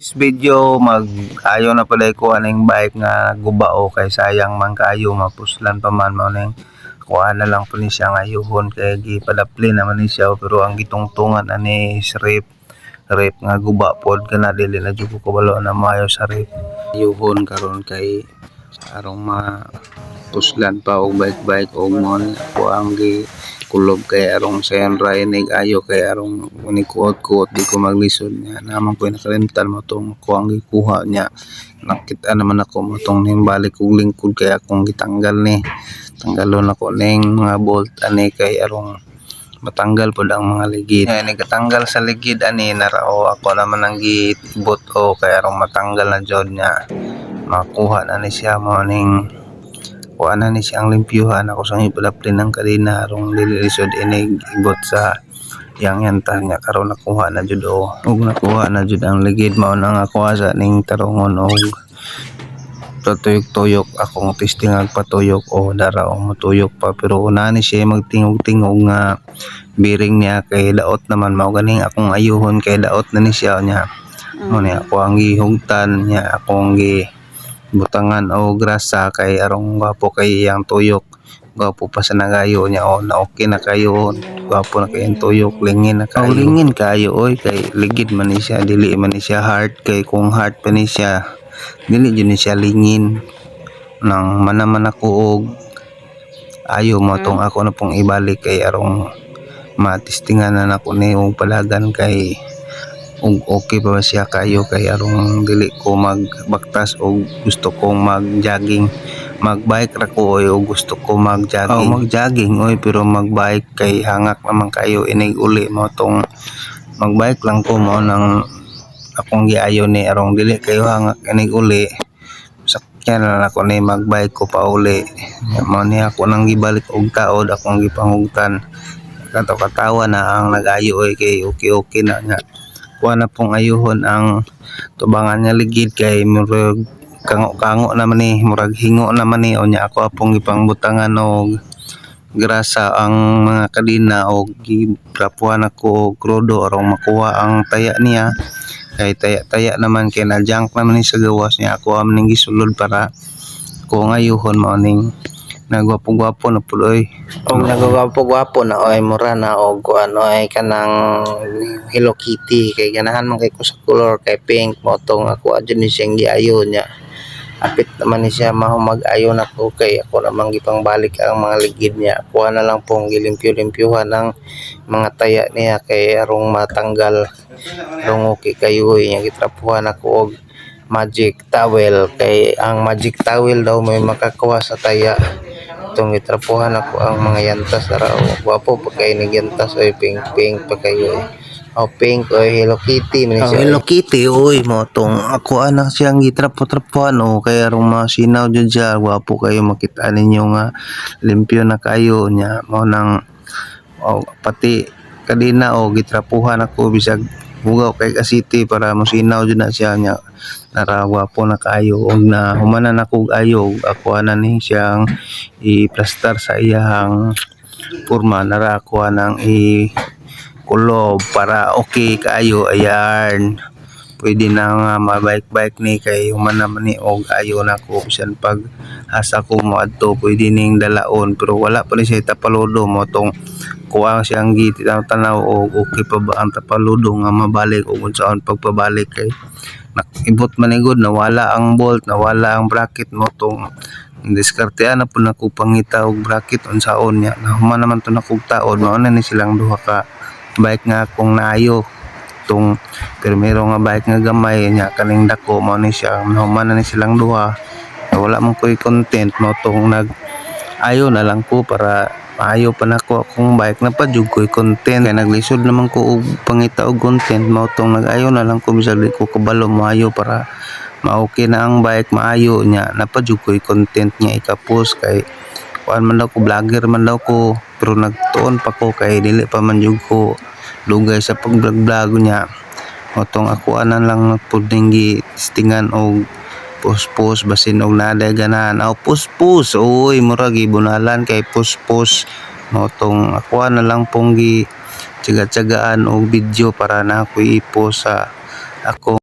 This video mag-ayo na pala ko aning bike nga gubao kay sayang man kaayo mapuslan pa man mo ning kuha na lang po ni siya ngayuhon kay gipadapli naman ni siya pero ang gitungtungan ani is rip nga guba pod kana dili na jud ko kabalo na maayo sa rip yuhon karon kay arong mapuslan pa og bike og mo ko ang gi kulob kay arong sayan rainig ayo kay arong unikuot-kuot di ko maglisod nga naman ko nakalimtan mo tong ko ang gikuha niya nakita naman ako mo tong ning balik og lingkod kay akong gitanggal ni tanggalon ako ning mga bolt ani kay arong matanggal pod ang mga ligid ani katanggal sa ligid ani narao ako naman ang gibot o kay arong matanggal na jud niya makuha na ni siya mo ning kuha na ni siyang limpyuhan ako sa ipadapli ng kadina arong dililisod inig ibot sa yang yantan niya karon nakuha na jud o ug nakuha na jud ang ligid mao na nga kuha sa ning tarungon og tutuyok-tuyok akong testingan patuyok o dara o matuyok pa pero una ni siya magtingog-tingog nga bearing niya kay daot naman mao ganing akong ayuhon kay daot na ni siya niya mo ni ako ang gihugtan niya akong butangan o grasa kay arong gwapo kay iyang tuyok gwapo pa sa nagayo niya o na okay na kayo gwapo na kay ang tuyok lingin na kayo lingin kayo oy kay ligid man ni siya dili man ni siya hard kay kung hard pa ni siya dili jud ni siya lingin nang manaman ako og ayo mo tong ako na pong ibalik kay arong matistingan na nako ni og palagan kay ug okay pa ba siya kayo kay arong dili ko magbaktas o gusto kong mag-jogging magbike ra ko o gusto ko mag-jogging oy pero magbike kay hangak naman kayo inig uli mo tong magbike lang ko mo nang akong giayo ni arong dili kayo hangak inig uli sakyan na ako ni magbike ko pa uli mo ni ako nang gibalik og taod akong gipangugtan katawa na ang nagayo oy kay okay na nga kuha na pong ayuhon ang tubangan nga ligid kay murag kango naman ni murag hingo naman ni unya ako apong gipangbutangan og grasa ang mga kadina og giprapuan ako og krudo arong makuha ang taya niya kay taya naman kay na junk naman ni sa gawas niya ako am ning gisulod para ko ngayuhon mao ning nagwapo-gwapo na puloy og nagwapo-gwapo na oy mura na og kuan oy kanang Hello Kitty kay ganahan man kay ko sa color kay pink mo tong ako adyo ni siyang giayo niya apit naman ni siya mag-ayo na ko kay ako namang gipangbalik ang mga ligid niya kuha na lang pong gilimpyo-limpyuhan ang mga taya niya kay arong matanggal arong okay kayo niya gitrapuhan ako og magic towel kay ang magic towel daw may makakuha sa taya itong gitrapuhan ako ang mga yantas ara gwapo pa kay nagyantas oy pink pa kayo pink oy Hello Kitty man siya Hello Kitty oy mo tong ako ana siyang gitrapo-trapuhan o kay arong masinaw jud siya gwapo kayo makita ninyo nga limpyo na kayo nya mo nang pati kadina o gitrapuhan ako bisag bugaw kay kasiti para mosinaw jud na siya nya naragwapo na kayo og na humanan ako og ayo ako ana ni siyang i-plaster sa iyang porma nara ako nang kulob para okay kayo ayan pwede na nga mabike ni kay human naman ni og ayo na ko bisan pag asa ko mo adto pwede ning dalaon pero wala pa ni siya tapaludo mo tong kuha siyang gitanaw og okay pa ba ang tapaludo nga mabalik og unsaon pagpabalik kay nakibot man igod nawala ang bolt nawala ang bracket mo tong diskartean na po nako pangita og bracket unsaon niya nahuman naman to nakog taod mao na ni silang duha ka bike nga akong naayo tong primero nga bike nga gamay nya kaning dako mao ni siya nahuman na ni silang duha wala man ko'y content mo tong ayo na lang ko para maayo pa nako akong bike na pa jud ko'y content kay naglisod naman ko og pangita og content mao tong nag-ayo na lang ko bisag di ko kabalo maayo para ma-okay na ang bike maayo nya napadjud ko'y content niya ika-post kay kuan man daw ko vlogger man daw ko pero nagtuon pa ko kay dili pa man jud ko lugay sa pag-vlog niya mo tong ako anan lang puding gistingan og post basin og naday ganahan post oy murag gibunalan kay post mo tong ako na lang pong gi tiyaga-tiyagaan og video para na ako i-post sa ako